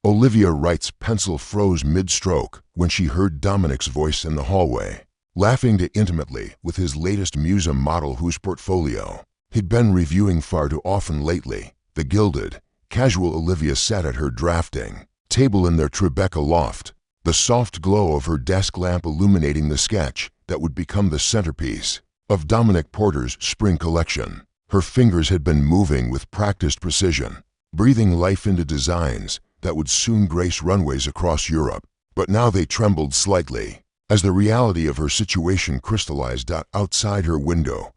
Olivia Wright's pencil froze mid-stroke when she heard Dominic's voice in the hallway, laughing too intimately with his latest Musa model whose portfolio he'd been reviewing far too often lately. The gilded, casual Olivia sat at her drafting table in their Tribeca loft, the soft glow of her desk lamp illuminating the sketch that would become the centerpiece of Dominic Porter's spring collection. Her fingers had been moving with practiced precision, breathing life into designs that would soon grace runways across Europe. But now they trembled slightly as the reality of her situation crystallized outside her window.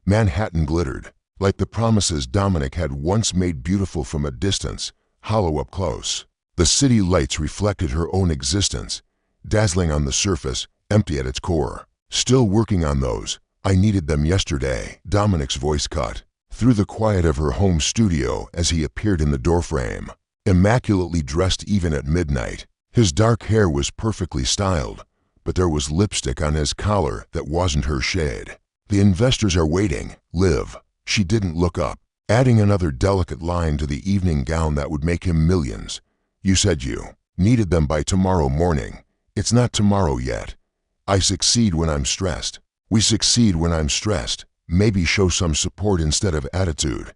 Manhattan glittered like the promises Dominic had once made beautiful from a distance, hollow up close. The city lights reflected her own existence, dazzling on the surface, empty at its core. Still working on those. I needed them yesterday. Dominic's voice cut through the quiet of her home studio as he appeared in the doorframe, immaculately dressed even at midnight. His dark hair was perfectly styled, but there was lipstick on his collar that wasn't her shade. The investors are waiting, Liv. She didn't look up, adding another delicate line to the evening gown that would make him millions. You said you needed them by tomorrow morning. It's not tomorrow yet. I succeed when I'm stressed. We succeed when I'm stressed. Maybe show some support instead of attitude.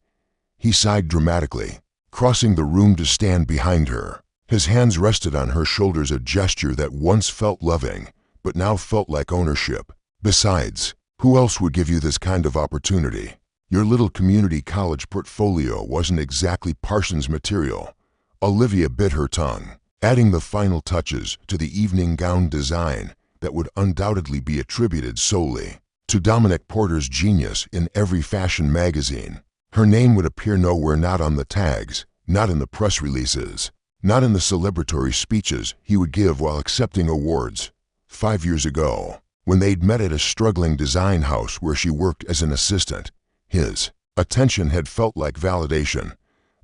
He sighed dramatically, crossing the room to stand behind her. His hands rested on her shoulders, a gesture that once felt loving, but now felt like ownership. Besides, who else would give you this kind of opportunity? Your little community college portfolio wasn't exactly Parsons material. Olivia bit her tongue, adding the final touches to the evening gown design that would undoubtedly be attributed solely to Dominic Porter's genius. In every fashion magazine, her name would appear nowhere, not on the tags, not in the press releases, not in the celebratory speeches he would give while accepting awards. 5 years ago, when they'd met at a struggling design house where she worked as an assistant, his attention had felt like validation.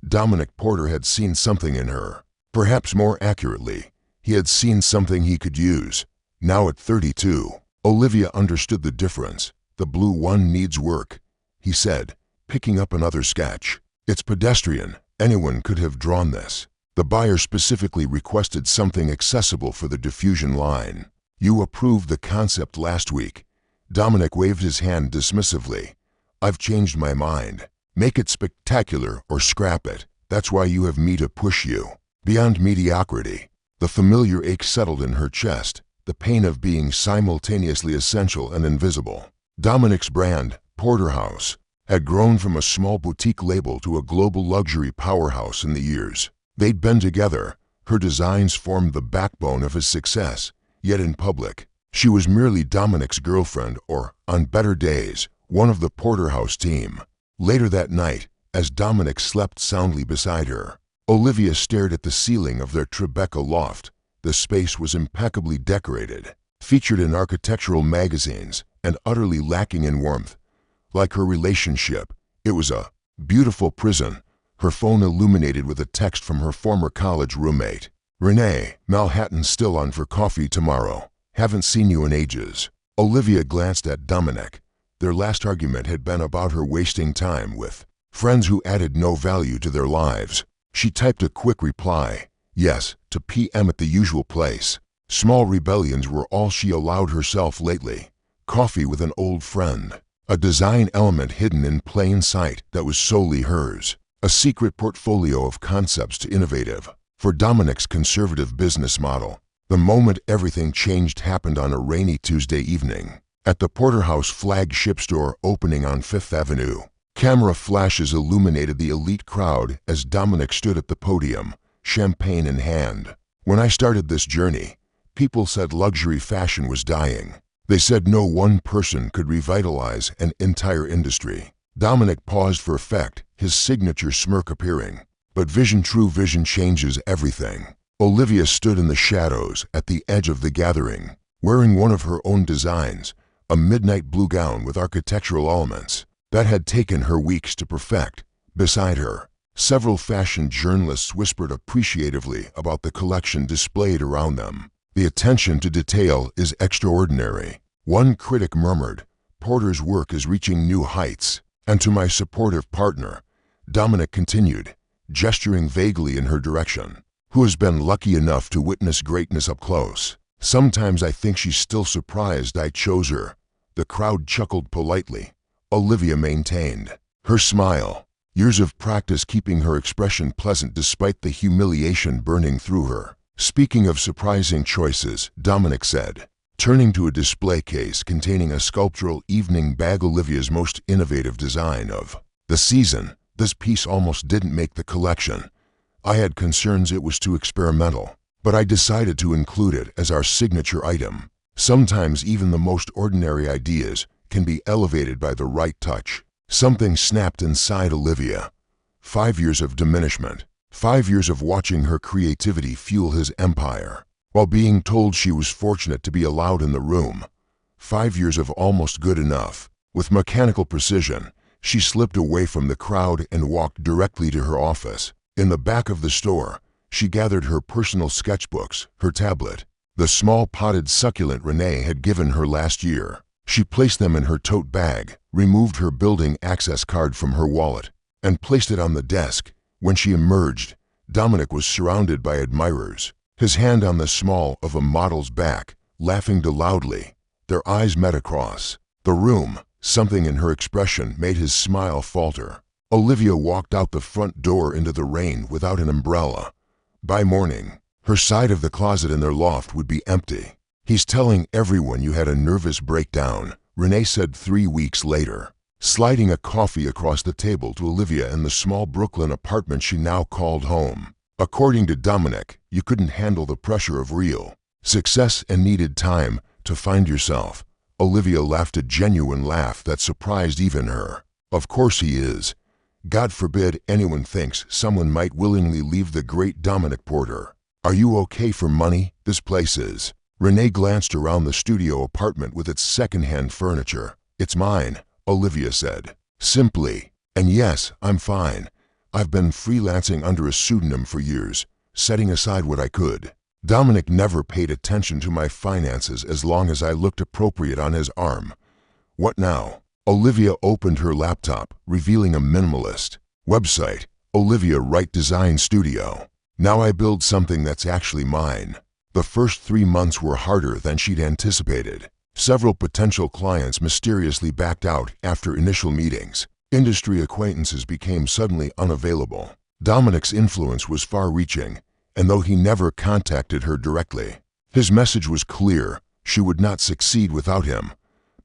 Dominic Porter had seen something in her. Perhaps more accurately, he had seen something he could use. Now at 32, Olivia understood the difference. The blue one needs work, he said, picking up another sketch. It's pedestrian. Anyone could have drawn this. The buyer specifically requested something accessible for the diffusion line. You approved the concept last week. Dominic waved his hand dismissively. I've changed my mind. Make it spectacular or scrap it. That's why you have me to push you beyond mediocrity. The familiar ache settled in her chest, the pain of being simultaneously essential and invisible. Dominic's brand, Porterhouse, had grown from a small boutique label to a global luxury powerhouse in the years they'd been together. Her designs formed the backbone of his success, yet in public, she was merely Dominic's girlfriend or, on better days, one of the Porterhouse team. Later that night, as Dominic slept soundly beside her, Olivia stared at the ceiling of their Tribeca loft. The space was impeccably decorated, featured in architectural magazines, and utterly lacking in warmth. Like her relationship, it was a beautiful prison. Her phone illuminated with a text from her former college roommate. Renee, Manhattan still on for coffee tomorrow. Haven't seen you in ages. Olivia glanced at Dominic. Their last argument had been about her wasting time with friends who added no value to their lives. She typed a quick reply. Yes, to PM at the usual place. Small rebellions were all she allowed herself lately. Coffee with an old friend. A design element hidden in plain sight that was solely hers. A secret portfolio of concepts too innovative for Dominic's conservative business model. The moment everything changed happened on a rainy Tuesday evening at the Porterhouse flagship store opening on Fifth Avenue. Camera flashes illuminated the elite crowd as Dominic stood at the podium, champagne in hand. When I started this journey, people said luxury fashion was dying. They said no one person could revitalize an entire industry. Dominic paused for effect, his signature smirk appearing. But true vision changes everything. Olivia stood in the shadows at the edge of the gathering, wearing one of her own designs, a midnight blue gown with architectural elements that had taken her weeks to perfect. Beside her, several fashion journalists whispered appreciatively about the collection displayed around them. The attention to detail is extraordinary. One critic murmured, Porter's work is reaching new heights. And to my supportive partner, Dominic continued, gesturing vaguely in her direction, who has been lucky enough to witness greatness up close. Sometimes I think she's still surprised I chose her." The crowd chuckled politely. Olivia maintained her smile, years of practice keeping her expression pleasant despite the humiliation burning through her. "Speaking of surprising choices," Dominic said, turning to a display case containing a sculptural evening bag, "Olivia's most innovative design of the season. This piece almost didn't make the collection. I had concerns it was too experimental, but I decided to include it as our signature item." Sometimes even the most ordinary ideas can be elevated by the right touch. Something snapped inside Olivia. 5 years of diminishment. 5 years of watching her creativity fuel his empire, while being told she was fortunate to be allowed in the room. 5 years of almost good enough. With mechanical precision, she slipped away from the crowd and walked directly to her office. In the back of the store, she gathered her personal sketchbooks, her tablet, the small potted succulent Renee had given her last year. She placed them in her tote bag, removed her building access card from her wallet, and placed it on the desk. When she emerged, Dominic was surrounded by admirers, his hand on the small of a model's back, laughing loudly. Their eyes met across the room. Something in her expression made his smile falter. Olivia walked out the front door into the rain without an umbrella. By morning, her side of the closet in their loft would be empty. "He's telling everyone you had a nervous breakdown," Renee said 3 weeks later, sliding a coffee across the table to Olivia in the small Brooklyn apartment she now called home. "According to Dominic, you couldn't handle the pressure of real success and needed time to find yourself." Olivia laughed, a genuine laugh that surprised even her. "Of course he is. God forbid anyone thinks someone might willingly leave the great Dominic Porter. Are you okay for money? This place is." Renee glanced around the studio apartment with its second-hand furniture. "It's mine," Olivia said, simply. "And yes, I'm fine. I've been freelancing under a pseudonym for years, setting aside what I could." Dominic never paid attention to my finances as long as I looked appropriate on his arm. "What now?" Olivia opened her laptop, revealing a minimalist website, Olivia Wright Design Studio. "Now I build something that's actually mine." The first 3 months were harder than she'd anticipated. Several potential clients mysteriously backed out after initial meetings. Industry acquaintances became suddenly unavailable. Dominic's influence was far-reaching, and though he never contacted her directly, his message was clear: she would not succeed without him.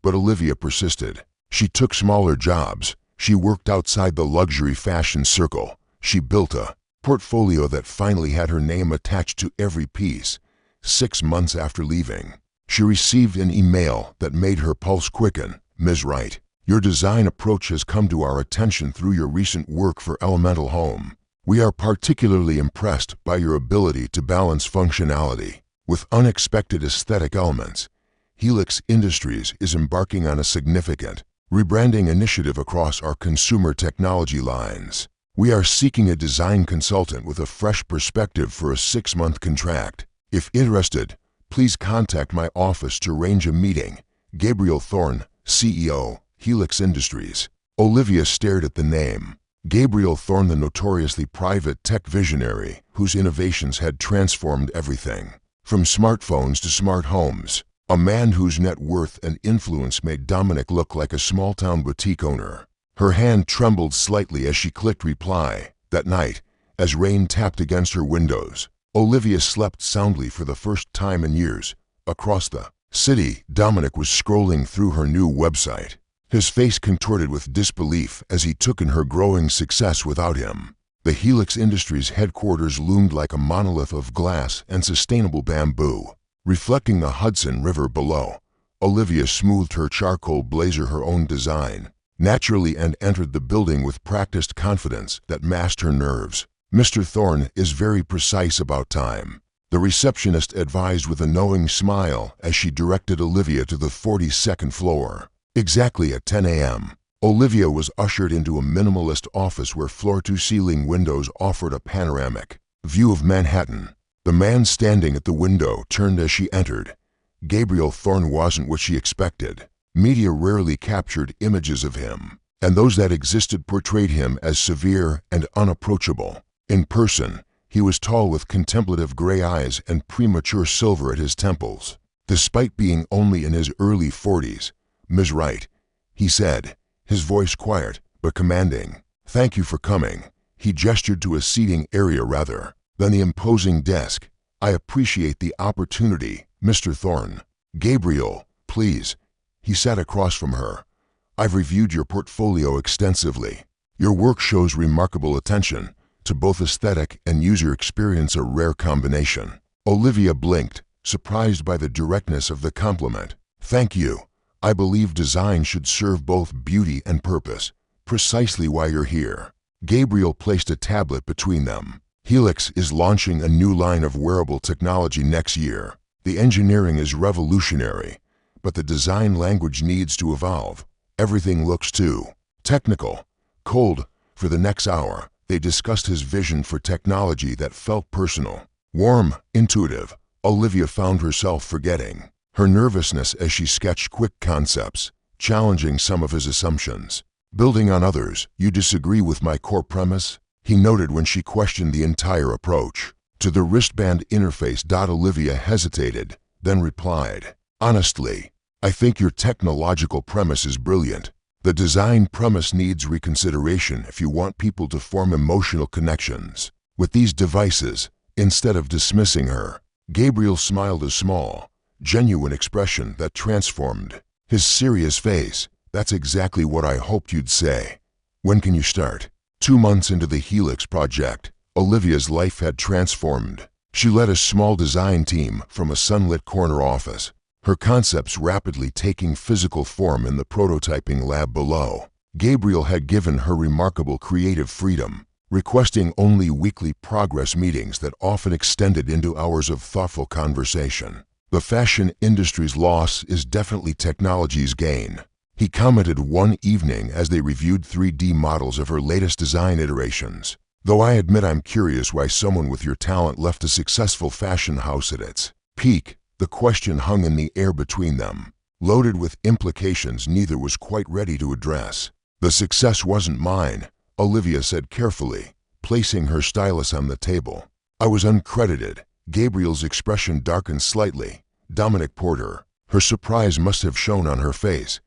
But Olivia persisted. She took smaller jobs. She worked outside the luxury fashion circle. She built a portfolio that finally had her name attached to every piece. 6 months after leaving, she received an email that made her pulse quicken. "Ms. Wright, your design approach has come to our attention through your recent work for Elemental Home. We are particularly impressed by your ability to balance functionality with unexpected aesthetic elements. Helix Industries is embarking on a significant rebranding initiative across our consumer technology lines. We are seeking a design consultant with a fresh perspective for a 6-month contract. If interested, please contact my office to arrange a meeting. Gabriel Thorne, CEO, Helix Industries." Olivia stared at the name. Gabriel Thorne, the notoriously private tech visionary whose innovations had transformed everything from smartphones to smart homes. A man whose net worth and influence made Dominic look like a small-town boutique owner. Her hand trembled slightly as she clicked reply. That night, as rain tapped against her windows, Olivia slept soundly for the first time in years. Across the city, Dominic was scrolling through her new website, his face contorted with disbelief as he took in her growing success without him. The Helix Industries headquarters loomed like a monolith of glass and sustainable bamboo, reflecting the Hudson River below. Olivia smoothed her charcoal blazer, her own design, naturally, and entered the building with practiced confidence that masked her nerves. "Mr. Thorne is very precise about time," the receptionist advised with a knowing smile as she directed Olivia to the 42nd floor. Exactly at 10 a.m., Olivia was ushered into a minimalist office where floor-to-ceiling windows offered a panoramic view of Manhattan. The man standing at the window turned as she entered. Gabriel Thorne wasn't what she expected. Media rarely captured images of him, and those that existed portrayed him as severe and unapproachable. In person, He was tall with contemplative gray eyes and premature silver at his temples. Despite being only in his early 40s, "Ms. Wright," he said, his voice quiet but commanding. "Thank you for coming." He gestured to a seating area rather than the imposing desk. "I appreciate the opportunity, Mr. Thorne." "Gabriel, please." He sat across from her. "I've reviewed your portfolio extensively. Your work shows remarkable attention to both aesthetic and user experience, a rare combination." Olivia blinked, surprised by the directness of the compliment. "Thank you. I believe design should serve both beauty and purpose, precisely why you're here." Gabriel placed a tablet between them. "Helix is launching a new line of wearable technology next year. The engineering is revolutionary, but the design language needs to evolve. Everything looks too technical, cold." For the next hour, they discussed his vision for technology that felt personal, warm, intuitive. Olivia found herself forgetting her nervousness as she sketched quick concepts, challenging some of his assumptions. "Building on others, you disagree with my core premise?" he noted when she questioned the entire approach to the wristband interface. Olivia hesitated, then replied, "Honestly, I think your technological premise is brilliant. The design premise needs reconsideration if you want people to form emotional connections with these devices." Instead of dismissing her, Gabriel smiled, a small, genuine expression that transformed his serious face. "That's exactly what I hoped you'd say. When can you start?" 2 months into the Helix project, Olivia's life had transformed. She led a small design team from a sunlit corner office, her concepts rapidly taking physical form in the prototyping lab below. Gabriel had given her remarkable creative freedom, requesting only weekly progress meetings that often extended into hours of thoughtful conversation. "The fashion industry's loss is definitely technology's gain," he commented one evening as they reviewed 3D models of her latest design iterations. "Though I admit I'm curious why someone with your talent left a successful fashion house at its peak." The question hung in the air between them, loaded with implications neither was quite ready to address. "The success wasn't mine," Olivia said carefully, placing her stylus on the table. "I was uncredited." Gabriel's expression darkened slightly. "Dominic Porter." Her surprise must have shown on her face.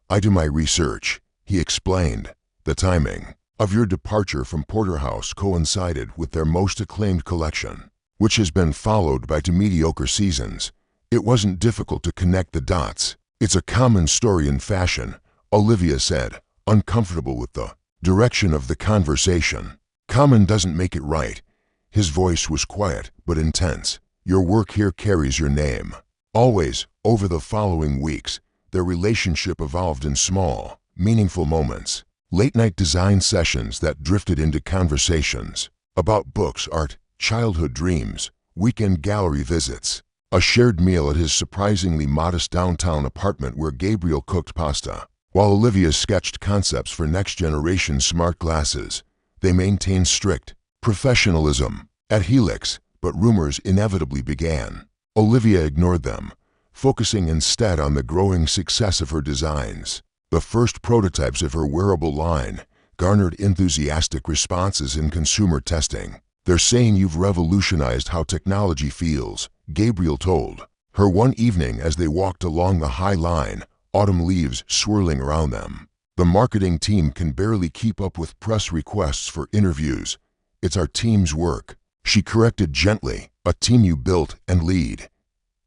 "I do my research," he explained. "The timing of your departure from Porterhouse coincided with their most acclaimed collection, which has been followed by 2 mediocre seasons. It wasn't difficult to connect the dots." "It's a common story in fashion," Olivia said, uncomfortable with the direction of the conversation. "Common doesn't make it right." His voice was quiet but intense. "Your work here carries your name." Always, over the following weeks, their relationship evolved in small, meaningful moments. Late-night design sessions that drifted into conversations about books, art, childhood dreams, weekend gallery visits. A shared meal at his surprisingly modest downtown apartment where Gabriel cooked pasta, while Olivia sketched concepts for next-generation smart glasses. They maintained strict professionalism at Helix, but rumors inevitably began. Olivia ignored them, focusing instead on the growing success of her designs. The first prototypes of her wearable line garnered enthusiastic responses in consumer testing. "They're saying you've revolutionized how technology feels," Gabriel told her one evening as they walked along the High Line, autumn leaves swirling around them. "The marketing team can barely keep up with press requests for interviews." "It's our team's work," she corrected gently. "A team you built and lead."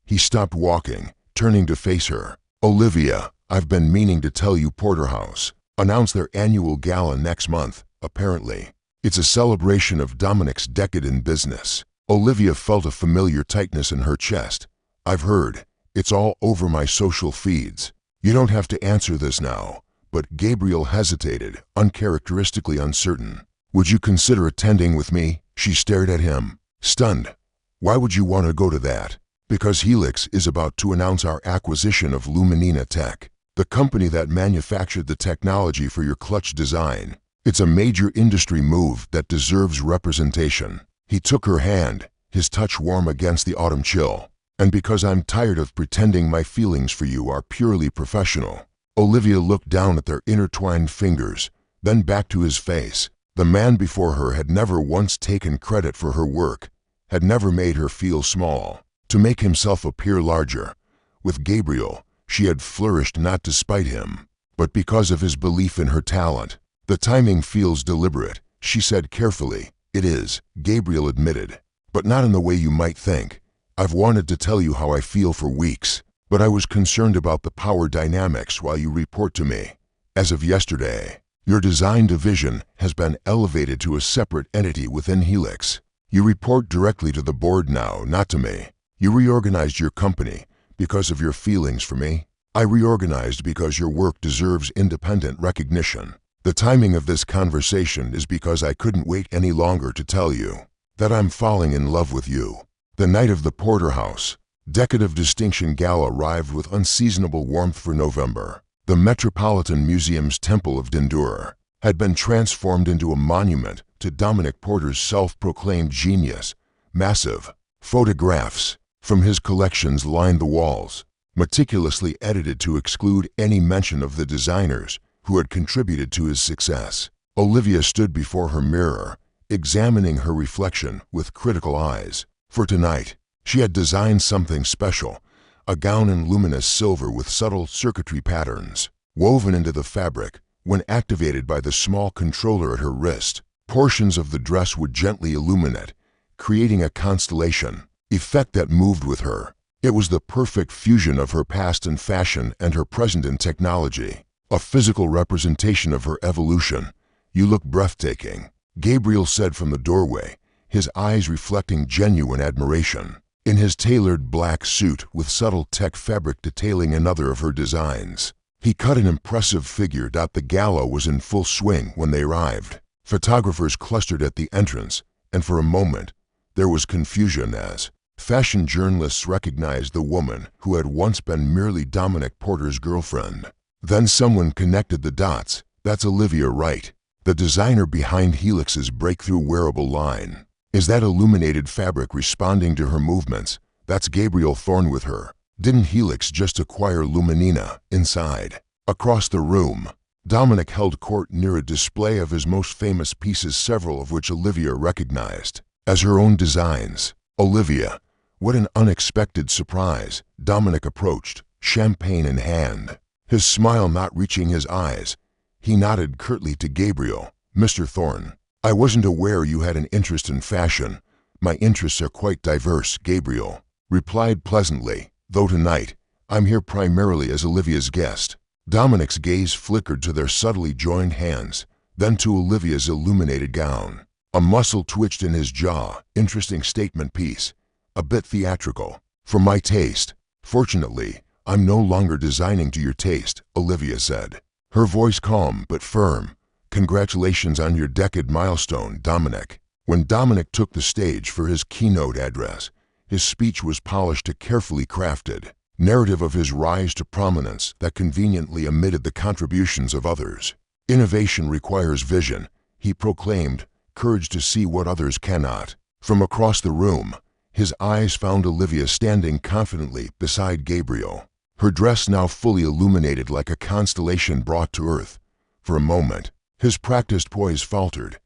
He stopped walking, turning to face her. "Olivia, I've been meaning to tell you Porterhouse announced their annual gala next month, apparently. It's a celebration of Dominic's decade in business." Olivia felt a familiar tightness in her chest. "I've heard. It's all over my social feeds." "You don't have to answer this now," but Gabriel hesitated, uncharacteristically uncertain. "Would you consider attending with me?" She stared at him, stunned. "Why would you want to go to that?" "Because Helix is about to announce our acquisition of Luminina Tech, the company that manufactured the technology for your clutch design. It's a major industry move that deserves representation." He took her hand, his touch warm against the autumn chill. "And because I'm tired of pretending my feelings for you are purely professional." Olivia looked down at their intertwined fingers, then back to his face. The man before her had never once taken credit for her work, had never made her feel small, to make himself appear larger. With Gabriel, she had flourished not despite him, but because of his belief in her talent. "The timing feels deliberate," she said carefully. "It is," Gabriel admitted, "but not in the way you might think. I've wanted to tell you how I feel for weeks, but I was concerned about the power dynamics while you report to me. As of yesterday, your design division has been elevated to a separate entity within Helix. You report directly to the board now, not to me. You reorganized your company because of your feelings for me. I reorganized because your work deserves independent recognition. The timing of this conversation is because I couldn't wait any longer to tell you that I'm falling in love with you." The night of the Porterhouse Decade of Distinction Gala arrived with unseasonable warmth for November. The Metropolitan Museum's Temple of Dindur had been transformed into a monument to Dominic Porter's self-proclaimed genius. Massive photographs from his collections lined the walls, meticulously edited to exclude any mention of the designers who had contributed to his success. Olivia stood before her mirror, examining her reflection with critical eyes. For tonight, she had designed something special, a gown in luminous silver with subtle circuitry patterns woven into the fabric. When activated by the small controller at her wrist, portions of the dress would gently illuminate, creating a constellation effect that moved with her. It was the perfect fusion of her past in fashion and her present in technology, a physical representation of her evolution. "You look breathtaking," Gabriel said from the doorway, his eyes reflecting genuine admiration. In his tailored black suit with subtle tech fabric detailing another of her designs, he cut an impressive figure. The gala was in full swing when they arrived. Photographers clustered at the entrance, and for a moment, there was confusion as fashion journalists recognized the woman who had once been merely Dominic Porter's girlfriend. Then someone connected the dots. "That's Olivia Wright, the designer behind Helix's breakthrough wearable line. Is that illuminated fabric responding to her movements? That's Gabriel Thorne with her. Didn't Helix just acquire Luminina?" Inside, across the room, Dominic held court near a display of his most famous pieces, several of which Olivia recognized as her own designs. "Olivia, what an unexpected surprise." Dominic approached, champagne in hand, his smile not reaching his eyes. He nodded curtly to Gabriel. "Mr. Thorne, I wasn't aware you had an interest in fashion." "My interests are quite diverse," Gabriel replied pleasantly, "though tonight I'm here primarily as Olivia's guest." Dominic's gaze flickered to their subtly joined hands, then to Olivia's illuminated gown. A muscle twitched in his jaw. "Interesting statement piece. A bit theatrical. For my taste. Fortunately, I'm no longer designing to your taste," Olivia said, her voice calm but firm. "Congratulations on your decade milestone, Dominic." When Dominic took the stage for his keynote address, his speech was polished, a carefully crafted narrative of his rise to prominence that conveniently omitted the contributions of others. "Innovation requires vision," he proclaimed, "courage to see what others cannot." From across the room, his eyes found Olivia standing confidently beside Gabriel, her dress now fully illuminated like a constellation brought to earth. For a moment, his practiced poise faltered.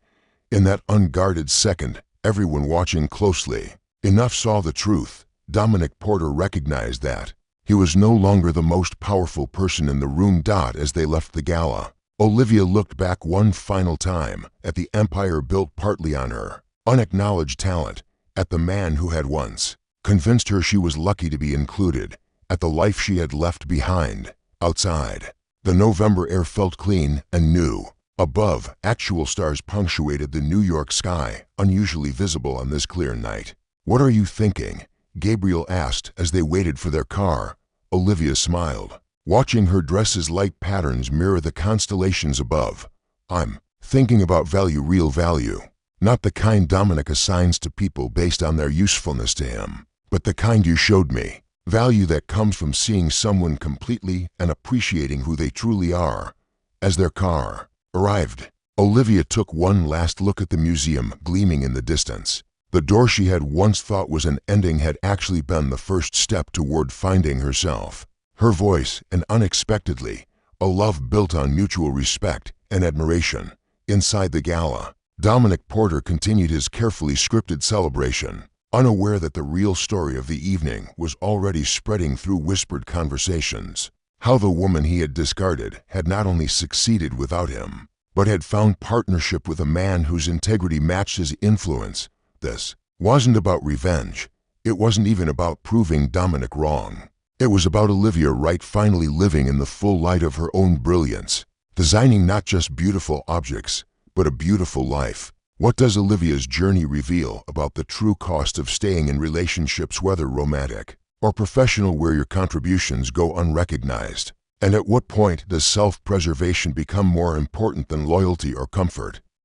In that unguarded second, everyone watching closely enough saw the truth. Dominic Porter recognized that he was no longer the most powerful person in the room. As they left the gala, Olivia looked back one final time at the empire built partly on her unacknowledged talent, at the man who had once convinced her she was lucky to be included, at the life she had left behind. Outside, the November air felt clean and new. Above, actual stars punctuated the New York sky, unusually visible on this clear night. "What are you thinking?" Gabriel asked as they waited for their car. Olivia smiled, watching her dress's light patterns mirror the constellations above. "I'm thinking about value, real value. Not the kind Dominic assigns to people based on their usefulness to him, but the kind you showed me. Value that comes from seeing someone completely and appreciating who they truly are." As their car arrived, Olivia took one last look at the museum gleaming in the distance. The door she had once thought was an ending had actually been the first step toward finding herself. Her voice, and unexpectedly, a love built on mutual respect and admiration. Inside the gala, Dominic Porter continued his carefully scripted celebration, unaware that the real story of the evening was already spreading through whispered conversations. How the woman he had discarded had not only succeeded without him, but had found partnership with a man whose integrity matched his influence. This wasn't about revenge. It wasn't even about proving Dominic wrong. It was about Olivia Wright finally living in the full light of her own brilliance, designing not just beautiful objects, but a beautiful life. What does Olivia's journey reveal about the true cost of staying in relationships, whether romantic or professional, where your contributions go unrecognized? And at what point does self-preservation become more important than loyalty or comfort?